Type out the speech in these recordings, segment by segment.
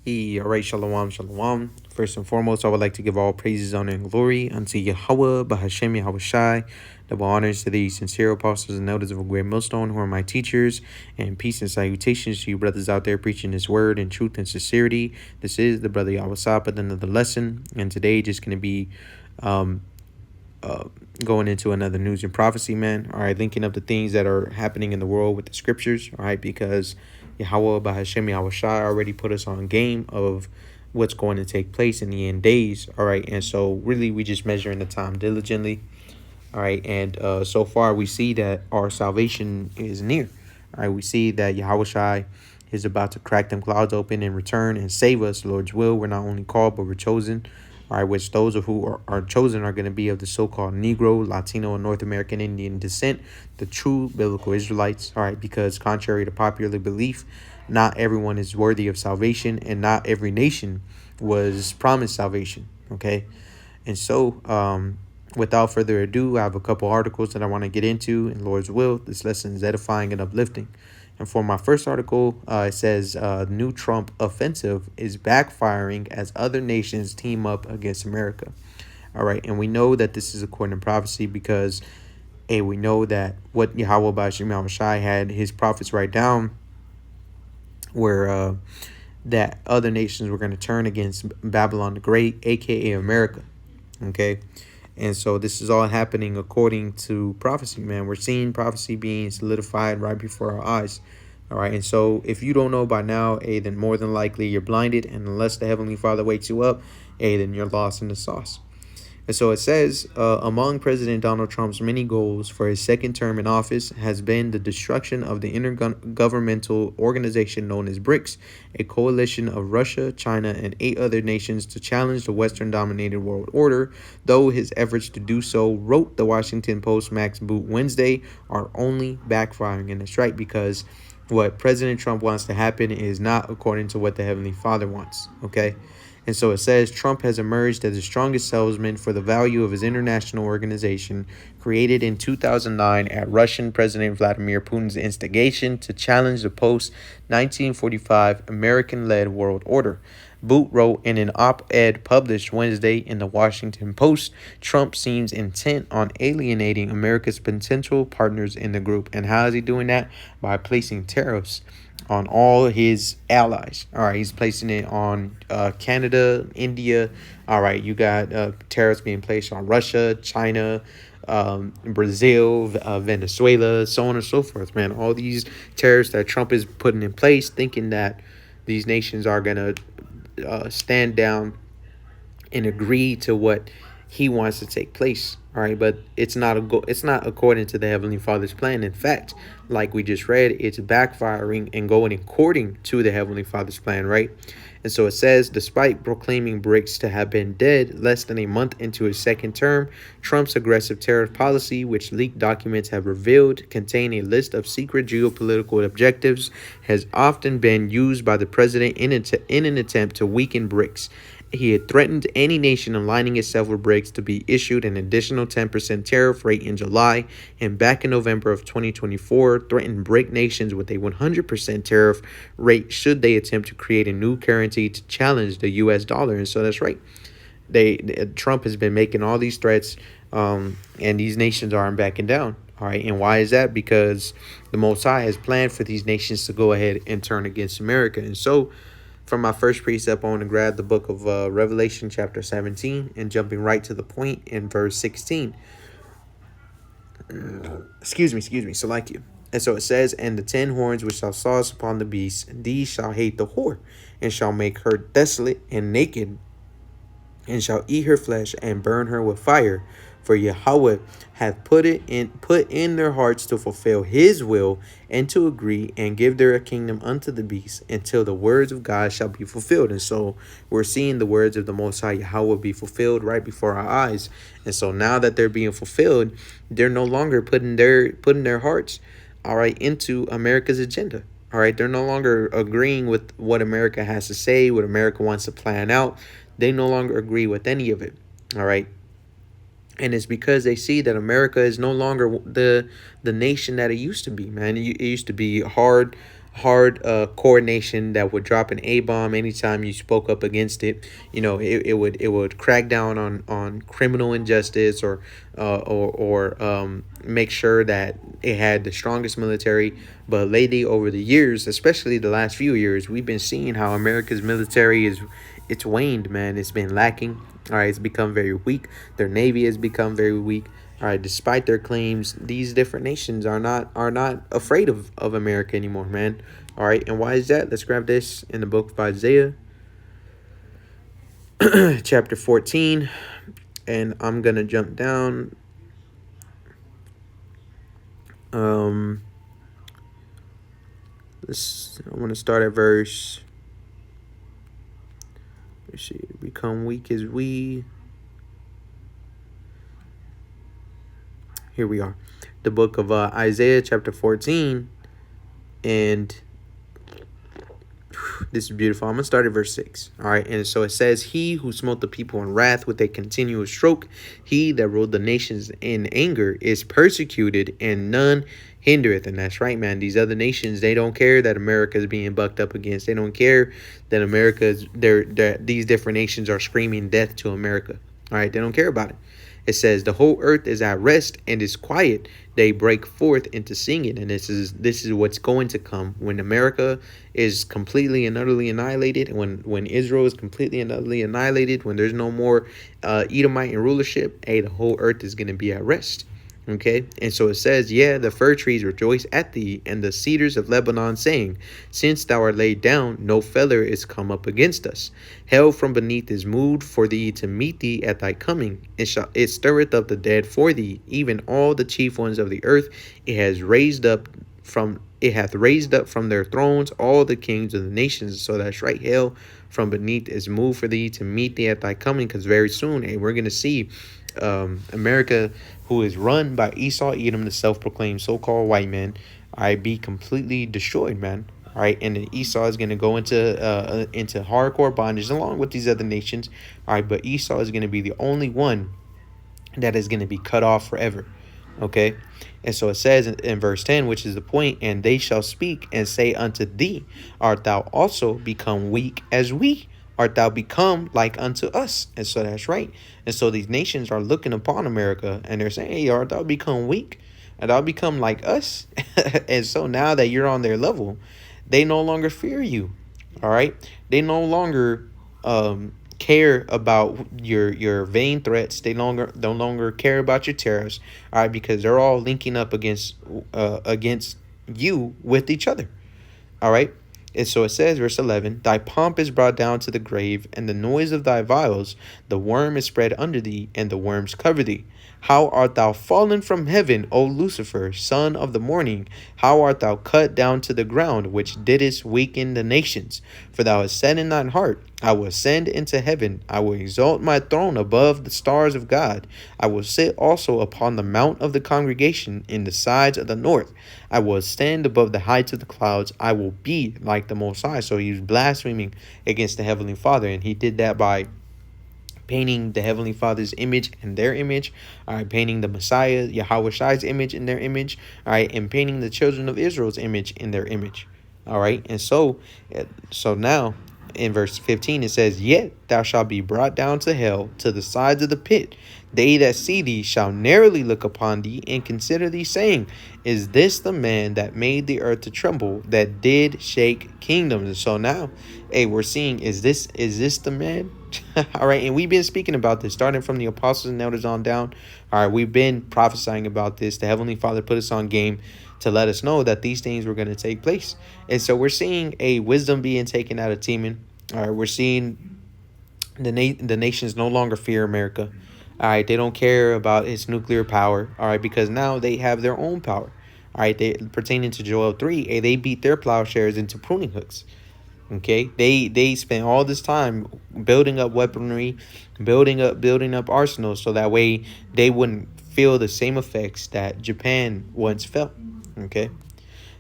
All right, shalom, shalom. First and foremost, I would like to give all praises, honor, and glory unto Yahweh, Bahashem Yahweh Shai. Double honors to the sincere apostles and elders of a great millstone who are my teachers, and peace and salutations to you brothers out there preaching His word in truth and sincerity. This is the brother Yahweh Sap at the end of the lesson, and today just going to be um, going into another news and prophecy, man. All right, linking up the things that are happening in the world with the scriptures, all right, because Yahweh Bahashem Yahweh Shai already put us on game of what's going to take place in the end days, all right, and so really we just measuring the time diligently, all right, and so far we see that our salvation is near, all right, we see that Yahweh Shai is about to crack them clouds open and return and save us, Lord's will. We're not only called, but we're chosen. All right, which those of who are chosen are going to be of the so-called Negro, Latino, and North American Indian descent, the true biblical Israelites. All right, because contrary to popular belief, not everyone is worthy of salvation, and not every nation was promised salvation. Okay, and so without further ado, I have a couple articles that I want to get into in Lord's will. This lesson is edifying and uplifting. And for my first article, it says new Trump offensive is backfiring as other nations team up against America. All right. And we know that this is according to prophecy because, hey, we know that what Yahweh Bashim Yahweh Shai had his prophets write down were that other nations were going to turn against Babylon the Great, a.k.a. America. Okay. And so this is all happening according to prophecy, man. We're seeing prophecy being solidified right before our eyes. All right. And so if you don't know by now, then more than likely you're blinded. And unless the Heavenly Father wakes you up, then you're lost in the sauce. And so it says, among President Donald Trump's many goals for his second term in office has been the destruction of the intergovernmental organization known as BRICS, a coalition of Russia, China, and 8 other nations to challenge the Western-dominated world order, though his efforts to do so, wrote the Washington Post Max Boot Wednesday, are only backfiring. And that's right, because what President Trump wants to happen is not according to what the Heavenly Father wants, okay? And so it says Trump has emerged as the strongest salesman for the value of his international organization, created in 2009 at Russian President Vladimir Putin's instigation to challenge the post-1945 American-led world order. Boot wrote in an op-ed published Wednesday in the Washington Post, Trump seems intent on alienating America's potential partners in the group. And how is he doing that? By placing tariffs on all his allies. All right, he's placing it on Canada, India. All right, you got tariffs being placed on Russia, China, Brazil, Venezuela, so on and so forth, man. All these tariffs that Trump is putting in place, thinking that these nations are going to stand down and agree to what he wants to take place. All right, but it's not it's not according to the Heavenly Father's plan. In fact, like we just read, it's backfiring and going according to the Heavenly Father's plan, right? And so it says, despite proclaiming BRICS to have been dead less than a month into his second term, Trump's aggressive tariff policy, which leaked documents have revealed contain a list of secret geopolitical objectives, has often been used by the president in an attempt to weaken BRICS. He had threatened any nation aligning itself with BRICS to be issued an additional 10% tariff rate in July, and back in November of 2024, threatened BRIC nations with a 100% tariff rate should they attempt to create a new currency to challenge the U.S. dollar. And so that's right. Trump has been making all these threats, and these nations aren't backing down. All right, and why is that? Because the Most High has planned for these nations to go ahead and turn against America. And so for my first precept, I want to grab the book of Revelation chapter 17 and jumping right to the point in verse 16. Excuse me. So like you. And so it says, and the 10 horns which thou sawest upon the beast, these shall hate the whore, and shall make her desolate and naked, and shall eat her flesh and burn her with fire. For Yahweh hath put in their hearts to fulfill his will, and to agree and give their kingdom unto the beast, until the words of God shall be fulfilled. And so we're seeing the words of the Most High Yahweh be fulfilled right before our eyes. And so now that they're being fulfilled, they're no longer putting their hearts, all right, into America's agenda. All right, they're no longer agreeing with what America has to say, what America wants to plan out. They no longer agree with any of it. All right. And it's because they see that America is no longer the nation that it used to be, man. It used to be hard, hard coordination that would drop an A bomb anytime you spoke up against it. It would crack down on criminal injustice, or make sure that it had the strongest military. But lately, over the years, especially the last few years, we've been seeing how America's military it's waned, man. It's been lacking. All right, it's become very weak. Their navy has become very weak. All right, despite their claims, these different nations are not afraid of America anymore, man. All right, and why is that? Let's grab this in the book of Isaiah, chapter 14, and I'm gonna jump down. Um, I want to start at verse. Let's see. Become weak as we. Here we are, the book of Isaiah, chapter 14, and this is beautiful. I'm going to start at verse 6. All right. And so it says, He who smote the people in wrath with a continuous stroke, he that ruled the nations in anger, is persecuted, and none hindereth. And that's right, man. These other nations, they don't care that America is being bucked up against. They don't care that these different nations are screaming death to America. All right. They don't care about it. It says, the whole earth is at rest and is quiet. They break forth into singing. And this is what's going to come when America is completely and utterly annihilated. When Israel is completely and utterly annihilated, when there's no more Edomite in rulership, the whole earth is going to be at rest. Okay, and so it says, yeah, the fir trees rejoice at thee, and the cedars of Lebanon, saying, since thou art laid down, no feller is come up against us. Hell from beneath is moved for thee to meet thee at thy coming. It stirreth up the dead for thee, even all the chief ones of the earth. It hath raised up from their thrones all the kings of the nations. So that's right, hell from beneath is moved for thee to meet thee at thy coming, because very soon, we're going to see America, who is run by Esau, Edom, the self-proclaimed so-called white man, be completely destroyed, man. All right, and then Esau is going to go into hardcore bondage along with these other nations. All right, but Esau is going to be the only one that is going to be cut off forever. Okay, and so it says in verse 10, which is the point, and they shall speak and say unto thee, art thou also become weak as we? Art thou become like unto us? And so that's right. And so these nations are looking upon America and they're saying, hey, art thou become weak? And thou become like us? And so now that you're on their level, they no longer fear you. All right. They no longer care about your vain threats. They no longer care about your tariffs. All right, because they're all linking up against you with each other. All right. And so it says, verse 11, thy pomp is brought down to the grave, and the noise of thy vials, the worm is spread under thee, and the worms cover thee. How art thou fallen from heaven, O Lucifer, son of the morning? How art thou cut down to the ground, which didst weaken the nations? For thou hast said in thine heart, I will ascend into heaven. I will exalt my throne above the stars of God. I will sit also upon the mount of the congregation in the sides of the north. I will ascend above the heights of the clouds. I will be like the Most High. So he was blaspheming against the Heavenly Father, and he did that by painting the Heavenly Father's image in their image, all right, painting the Messiah, Yahweh Shai's image in their image, all right, and painting the children of Israel's image in their image, all right. And so now in verse 15 it says, yet thou shalt be brought down to hell, to the sides of the pit. They that see thee shall narrowly look upon thee and consider thee, saying, is this the man that made the earth to tremble, that did shake kingdoms? And so now, we're seeing, is this the man? All right, and we've been speaking about this, starting from the apostles and elders on down. All right, we've been prophesying about this. The Heavenly Father put us on game to let us know that these things were going to take place. And so we're seeing a wisdom being taken out of Teman. All right, we're seeing the nations no longer fear America. All right, they don't care about its nuclear power. All right, because now they have their own power. All right, they pertaining to Joel 3, they beat their plowshares into pruning hooks. Okay, they spent all this time building up weaponry, building up arsenals, so that way they wouldn't feel the same effects that Japan once felt. Okay,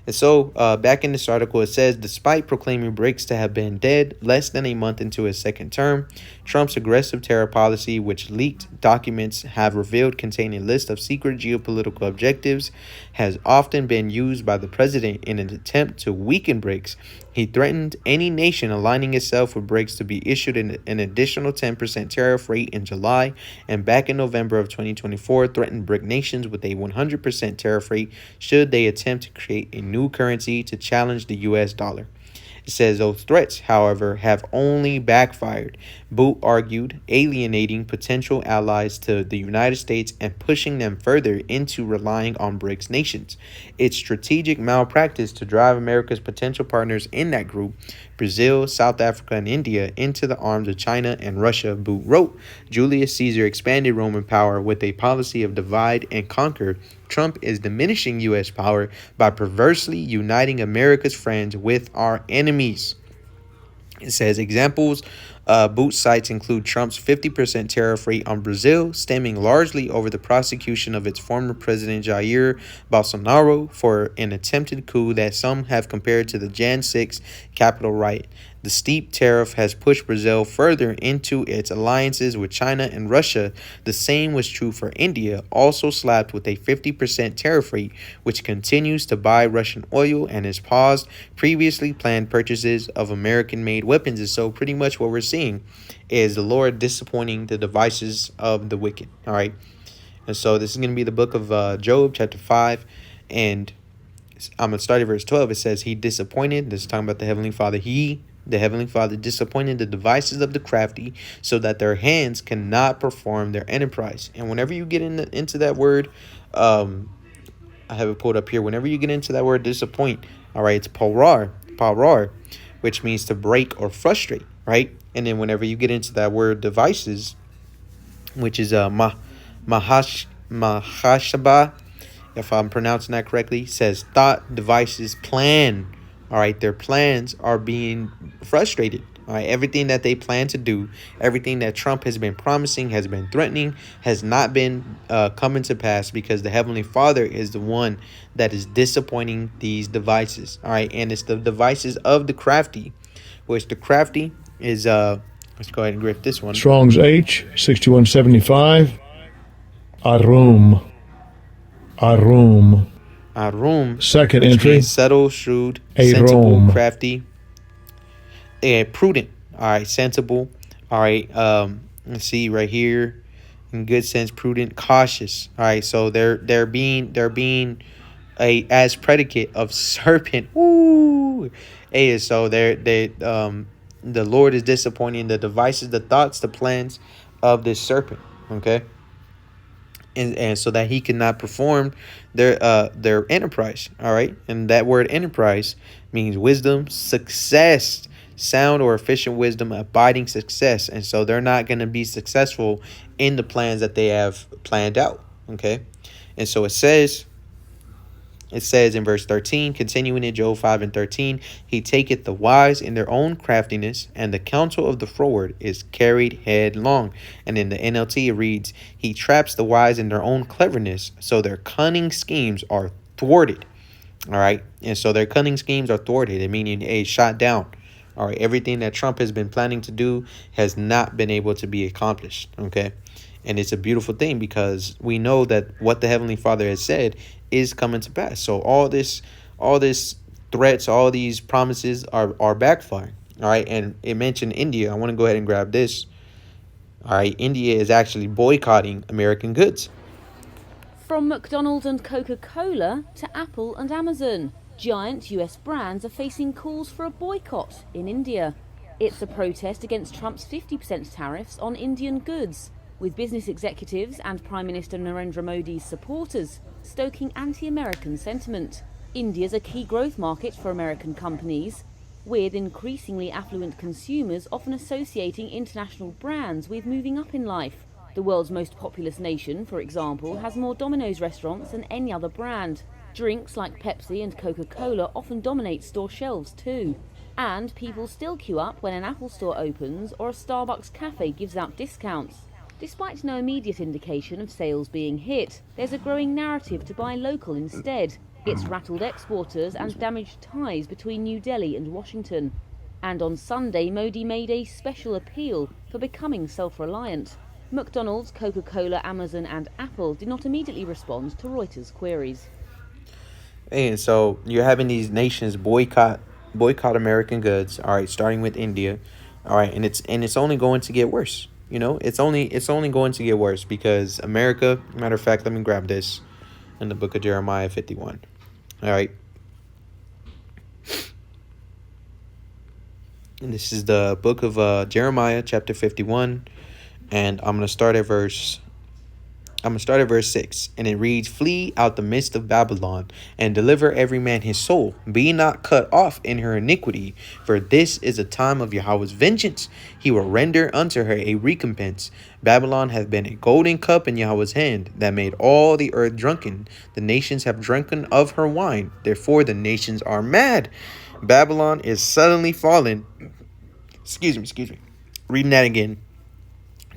And so, back in this article, it says, despite proclaiming BRICS to have been dead less than a month into his second term, Trump's aggressive tariff policy, which leaked documents have revealed contain a list of secret geopolitical objectives, has often been used by the president in an attempt to weaken BRICS. He threatened any nation aligning itself with BRICS to be issued an additional 10% tariff rate in July, and back in November of 2024, threatened BRIC nations with a 100% tariff rate should they attempt to create a new currency to challenge the US dollar. It says those threats, however, have only backfired. Boot argued, alienating potential allies to the United States and pushing them further into relying on BRICS nations. It's strategic malpractice to drive America's potential partners in that group, Brazil, South Africa, and India, into the arms of China and Russia, Boot wrote. Julius Caesar expanded Roman power with a policy of divide and conquer. Trump is diminishing U.S. power by perversely uniting America's friends with our enemies. It says examples. Boot sites include Trump's 50% tariff rate on Brazil, stemming largely over the prosecution of its former president Jair Bolsonaro for an attempted coup that some have compared to the Jan 6 Capitol riot. The steep tariff has pushed Brazil further into its alliances with China and Russia. The same was true for India, also slapped with a 50% tariff rate, which continues to buy Russian oil and has paused previously planned purchases of American-made weapons. And so pretty much what we're seeing is the Lord disappointing the devices of the wicked. All right. And so this is going to be the book of Job, chapter 5. And I'm going to start at verse 12. It says, he disappointed. This is talking about the Heavenly Father. The Heavenly Father, disappointed the devices of the crafty so that their hands cannot perform their enterprise. And whenever you get into that word, I have it pulled up here. Whenever you get into that word disappoint, all right, it's parar, which means to break or frustrate, right? And then whenever you get into that word devices, which is mahashaba, if I'm pronouncing that correctly, says thought, devices, plan. All right, their plans are being frustrated. All right, everything that they plan to do, everything that Trump has been promising, has been threatening, has not been coming to pass because the Heavenly Father is the one that is disappointing these devices. All right, and it's the devices of the crafty, which the crafty is, let's go ahead and grip this one. Strong's H, 6175, Arum. Second which entry. means subtle, shrewd, Arum. sensible, crafty, prudent. All right, sensible. All right, let's see right here. In good sense, prudent, cautious. All right, so they're being a as predicate of serpent. Woo! Hey, so the Lord is disappointing the devices, the thoughts, the plans of this serpent. Okay. And so that he cannot perform their enterprise. All right. And that word enterprise means wisdom, success, sound or efficient wisdom, abiding success. And so they're not going to be successful in the plans that they have planned out. Okay. And so it says in verse 13, continuing in Job 5 and 13, he taketh the wise in their own craftiness, and the counsel of the froward is carried headlong. And in the NLT it reads, he traps the wise in their own cleverness, so their cunning schemes are thwarted. All right. And so their cunning schemes are thwarted, meaning shot down. All right. Everything that Trump has been planning to do has not been able to be accomplished. Okay. And it's a beautiful thing because we know that what the Heavenly Father has said is coming to pass. So all this threats, all these promises are backfiring. All right. And it mentioned India. I want to go ahead and grab this. All right. India is actually boycotting American goods. From McDonald's and Coca-Cola to Apple and Amazon, giant US brands are facing calls for a boycott in India. It's a protest against Trump's 50% tariffs on Indian goods, with business executives and Prime Minister Narendra Modi's supporters stoking anti-American sentiment. India's a key growth market for American companies, with increasingly affluent consumers often associating international brands with moving up in life. The world's most populous nation, for example, has more Domino's restaurants than any other brand. Drinks like Pepsi and Coca-Cola often dominate store shelves too. And people still queue up when an Apple store opens or a Starbucks cafe gives out discounts. Despite no immediate indication of sales being hit, there's a growing narrative to buy local instead. It's rattled exporters and damaged ties between New Delhi and Washington. And on Sunday, Modi made a special appeal for becoming self-reliant. McDonald's, Coca-Cola, Amazon and Apple did not immediately respond to Reuters' queries. And so you're having these nations boycott American goods. All right, starting with India. All right, and it's only going to get worse. It's only going to get worse because America. Matter of fact, let me grab this in the book of Jeremiah 51. All right, and this is the book of Jeremiah chapter 51, and I'm going to start at verse 6, and it reads, "Flee out the midst of Babylon, and deliver every man his soul. Be not cut off in her iniquity, for this is a time of Yahweh's vengeance. He will render unto her a recompense. Babylon hath been a golden cup in Yahweh's hand, that made all the earth drunken. The nations have drunken of her wine, therefore the nations are mad. Babylon is suddenly fallen." Excuse me. Reading that again.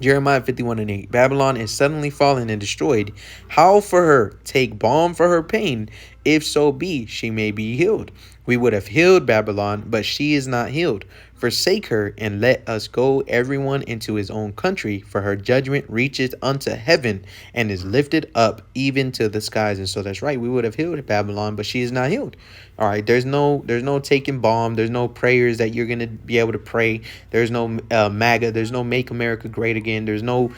Jeremiah 51:8. "Babylon is suddenly fallen and destroyed. How for her? Take balm for her pain, if so be she may be healed. We would have healed Babylon, but she is not healed. Forsake her, and let us go everyone into his own country, for her judgment reacheth unto heaven, and is lifted up even to the skies." And so that's right. We would have healed Babylon, but she is not healed. All right. There's no taking balm. There's no prayers that you're gonna be able to pray. There's no MAGA. There's no Make America Great Again. There's no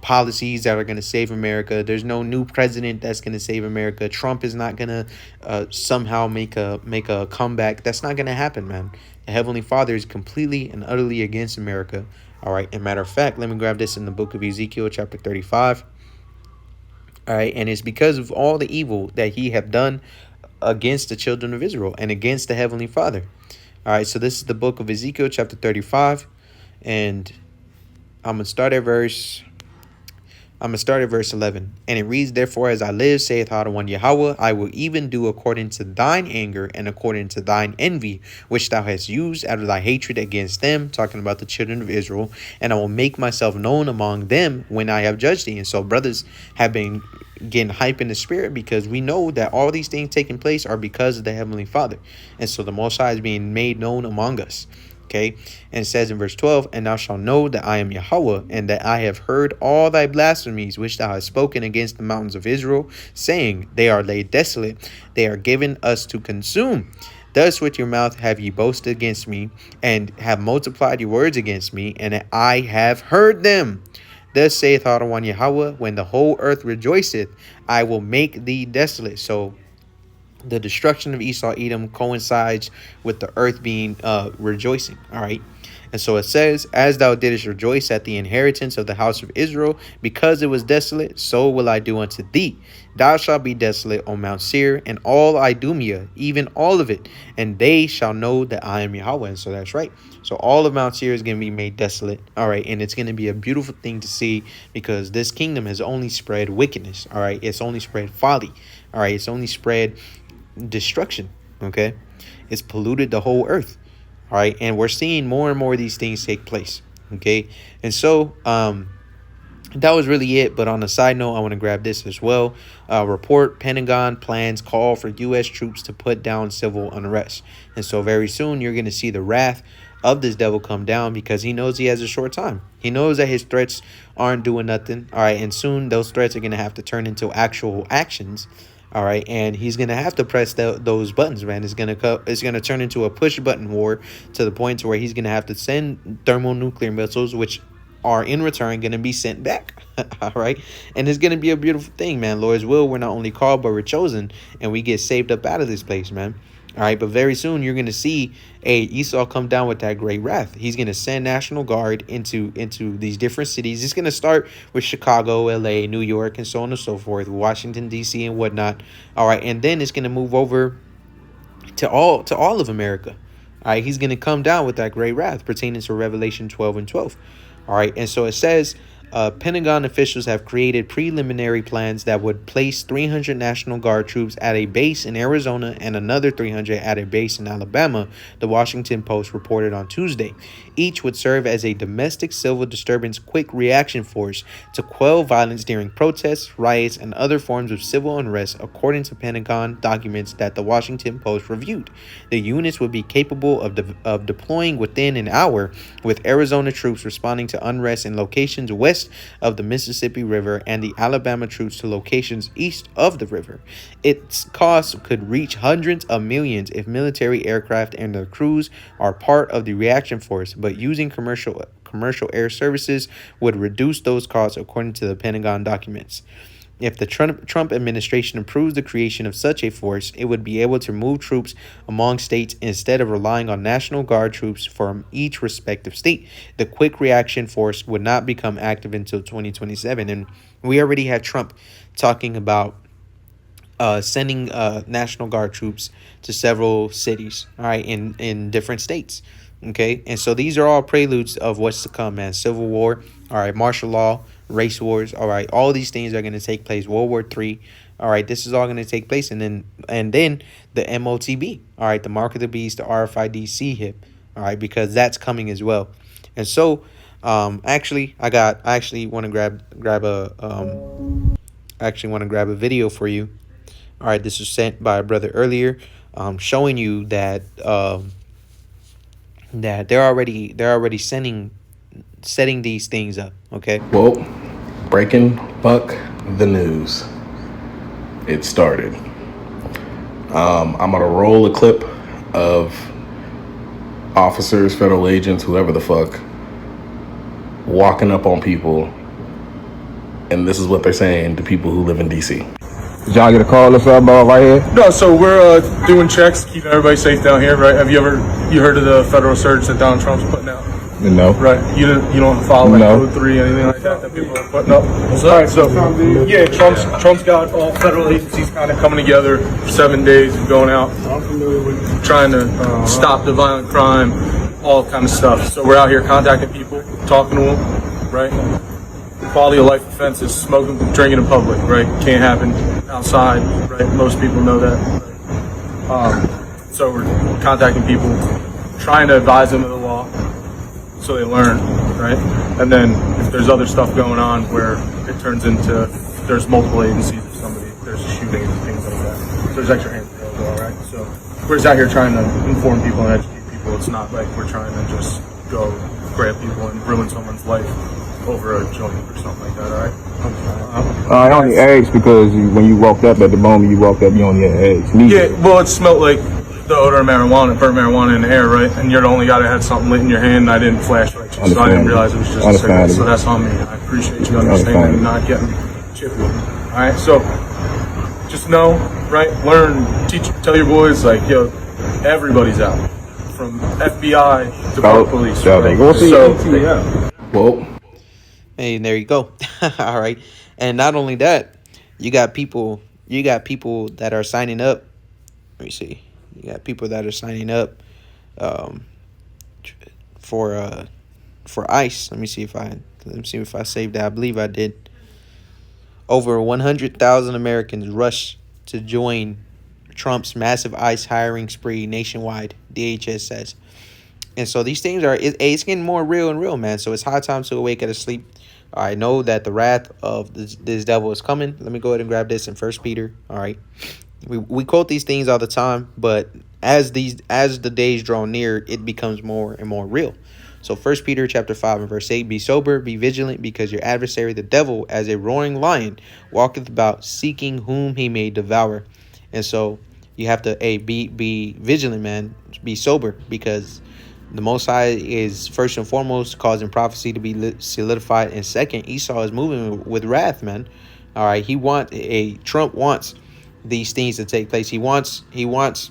policies that are going to save America. There's no new president that's going to save America. Trump is not going to somehow make a comeback. That's not going to happen, man. The Heavenly Father is completely and utterly against America. All right. And matter of fact, let me grab this in the book of Ezekiel chapter 35. All right. And it's because of all the evil that he have done against the children of Israel and against the Heavenly Father. All right. So this is the book of Ezekiel chapter 35. And I'm going to start at verse 11. And it reads, "Therefore, as I live, saith Adonai Yahweh, I will even do according to thine anger and according to thine envy, which thou hast used out of thy hatred against them," talking about the children of Israel, "and I will make myself known among them when I have judged thee." And so brothers have been getting hype in the spirit because we know that all these things taking place are because of the Heavenly Father. And so the Most High is being made known among us. Okay, and it says in verse 12, "And thou shalt know that I am Yahweh, and that I have heard all thy blasphemies which thou hast spoken against the mountains of Israel, saying, They are laid desolate, they are given us to consume. Thus with your mouth have ye boasted against me, and have multiplied your words against me, and I have heard them. Thus saith Adonai Yahweh, when the whole earth rejoiceth, I will make thee desolate." So the destruction of Esau, Edom coincides with the earth being rejoicing. All right. And so it says, "As thou didst rejoice at the inheritance of the house of Israel, because it was desolate, so will I do unto thee. Thou shalt be desolate on Mount Seir, and all Idumea, even all of it, and they shall know that I am Yahweh." And so that's right. So all of Mount Seir is going to be made desolate. All right. And it's going to be a beautiful thing to see because this kingdom has only spread wickedness. All right. It's only spread folly. All right. It's only spread destruction. Okay, it's polluted the whole earth. All right, and we're seeing more and more of these things take place. Okay, and so that was really it. But on a side note, I want to grab this as well. Report: Pentagon plans call for U.S. troops to put down civil unrest. And so very soon you're going to see the wrath of this devil come down because he knows he has a short time. He knows that his threats aren't doing nothing. All right, and soon those threats are going to have to turn into actual actions. All right, and he's gonna have to press those buttons, man. It's gonna turn into a push button war to the point to where he's gonna have to send thermonuclear missiles, which are in return gonna be sent back. All right, and it's gonna be a beautiful thing, man. Lord's will, we're not only called but we're chosen, and we get saved up out of this place, man. All right, but very soon you're gonna see Esau come down with that great wrath. He's gonna send National Guard into these different cities. It's gonna start with Chicago, LA, New York, and so on and so forth, Washington D.C. and whatnot. All right, and then it's gonna move over to all of America. All right, he's gonna come down with that great wrath pertaining to Revelation 12 and 12. All right, and so it says Pentagon officials have created preliminary plans that would place 300 National Guard troops at a base in Arizona and another 300 at a base in Alabama, the Washington Post reported on Tuesday. Each would serve as a domestic civil disturbance quick reaction force to quell violence during protests, riots, and other forms of civil unrest, according to Pentagon documents that the Washington Post reviewed. The units would be capable of deploying within an hour, with Arizona troops responding to unrest in locations west of the Mississippi River and the Alabama troops to locations east of the river. Its costs could reach hundreds of millions if military aircraft and their crews are part of the reaction force, but using commercial air services would reduce those costs, according to the Pentagon documents. If the Trump administration approves the creation of such a force, it would be able to move troops among states instead of relying on National Guard troops from each respective state. The quick reaction force would not become active until 2027. And we already had Trump talking about sending National Guard troops to several cities, all right, in different states. Okay, and so these are all preludes of what's to come, man. Civil war, all right, martial law, race wars, all right, all these things are going to take place. World War III, all right, this is all going to take place, and then the MOTB, all right, the mark of the beast, the RFID hip, all right, because that's coming as well. And so, I actually want to grab a video for you. All right, this was sent by a brother earlier, showing you that that they're already setting these things up. Okay. Well, breaking buck the news. It started. I'm gonna roll a clip of officers, federal agents, whoever the fuck, walking up on people, and this is what they're saying to people who live in DC. Did y'all get a call or something right here? No, so we're doing checks, keeping everybody safe down here, right? Have you heard of the federal surge that Donald Trump's putting out? No. Right. You don't follow like No. Code 3, anything like that people are putting up? All right, so yeah, Trump's got all federal agencies kind of coming together for 7 days and going out, trying to stop the violent crime, all kind of stuff. So we're out here contacting people, talking to them, right? Quality of life offenses, smoking, drinking in public, right? Can't happen outside, right? Most people know that. So we're contacting people, trying to advise them of the law so they learn, right? And then if there's other stuff going on where it turns into there's multiple agencies of somebody, there's a shooting and things like that. So there's extra hands available, all right? So we're just out here trying to inform people and educate people. It's not like we're trying to just go grab people and ruin someone's life over a joint or something like that, all right? I only asked because when you walked up, at the moment you walked up, you only had eggs. Yeah, well, it smelled like the odor of marijuana, burnt marijuana in the air, right? And you're the only guy that had something lit in your hand, and I didn't flashlight you, so I didn't realize it was just a cigarette. So that's on me. I appreciate you understanding and not getting chippy with me, all right? So just know, right? Learn, teach, tell your boys, like, yo, everybody's out, from FBI to police. Right? So, Well, Hey, there you go. All right. And not only that, you got people that are signing up. Let me see. You got people that are signing up for ICE. Let me see if I saved that. I believe I did. Over 100,000 Americans rush to join Trump's massive ICE hiring spree nationwide, DHS says. And so these things it's getting more real and real, man. So it's high time to awake out of sleep. I know that the wrath of this devil is coming. Let me go ahead and grab this in 1 Peter. All right. We quote these things all the time, but as the days draw near, it becomes more and more real. So 1 Peter chapter 5 and verse 8, be sober, be vigilant, because your adversary, the devil, as a roaring lion, walketh about seeking whom he may devour. And so you have to be vigilant, man. Be sober, because the Most High is first and foremost causing prophecy to be solidified, and second, Esau is moving with wrath, man. All right, Trump wants these things to take place. He wants to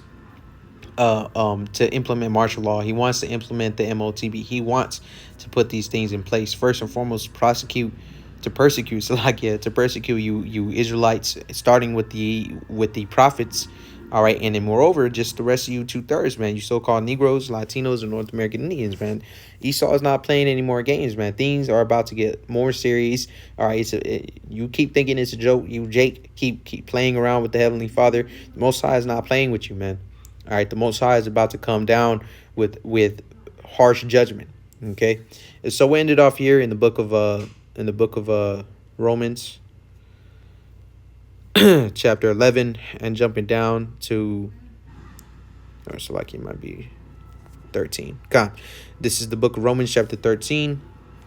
implement martial law. He wants to implement the MOTB. He wants to put these things in place. First and foremost, to persecute you Israelites, starting with the prophets All right, and then moreover, just the rest of you 2/3, man, you so-called Negroes, Latinos, and North American Indians, man. Esau is not playing any more games, man. Things are about to get more serious. All right, you keep thinking it's a joke. You, Jake, keep playing around with the Heavenly Father. The Most High is not playing with you, man. All right, the Most High is about to come down with harsh judgment. Okay, and so we ended off here in the book of Romans, chapter 11, and jumping down to, or so like it might be 13. God, this is the book of Romans, chapter 13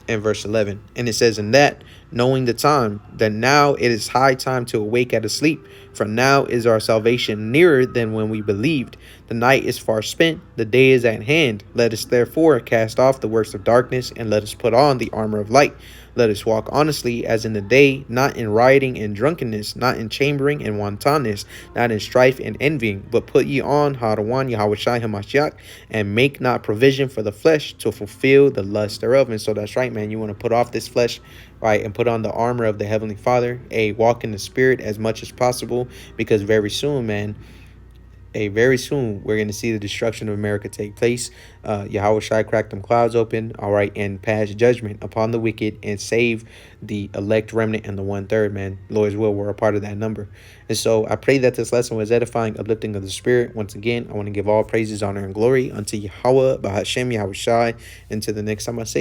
and verse 11. And it says, "In that, knowing the time, that now it is high time to awake out of sleep, for now is our salvation nearer than when we believed. The night is far spent, the day is at hand. Let us therefore cast off the works of darkness, and let us put on the armor of light. Let us walk honestly as in the day, not in rioting and drunkenness, not in chambering and wantonness, not in strife and envying, but put ye on Hadawan Yahushua Hamashiach, and make not provision for the flesh to fulfill the lust thereof." And so that's right, man. You want to put off this flesh, right, and put on the armor of the Heavenly Father. Walk in the Spirit as much as possible, because very soon, man, very soon we're going to see the destruction of America take place. Yahweh Shai crack them clouds open, all right, and pass judgment upon the wicked and save the elect remnant and the 1/3, man. Lord's will, we're a part of that number. And so I pray that this lesson was edifying, uplifting of the spirit. Once again, I want to give all praises, honor, and glory unto Yahweh, Bahashem, Yahweh Shai. Until the next time I say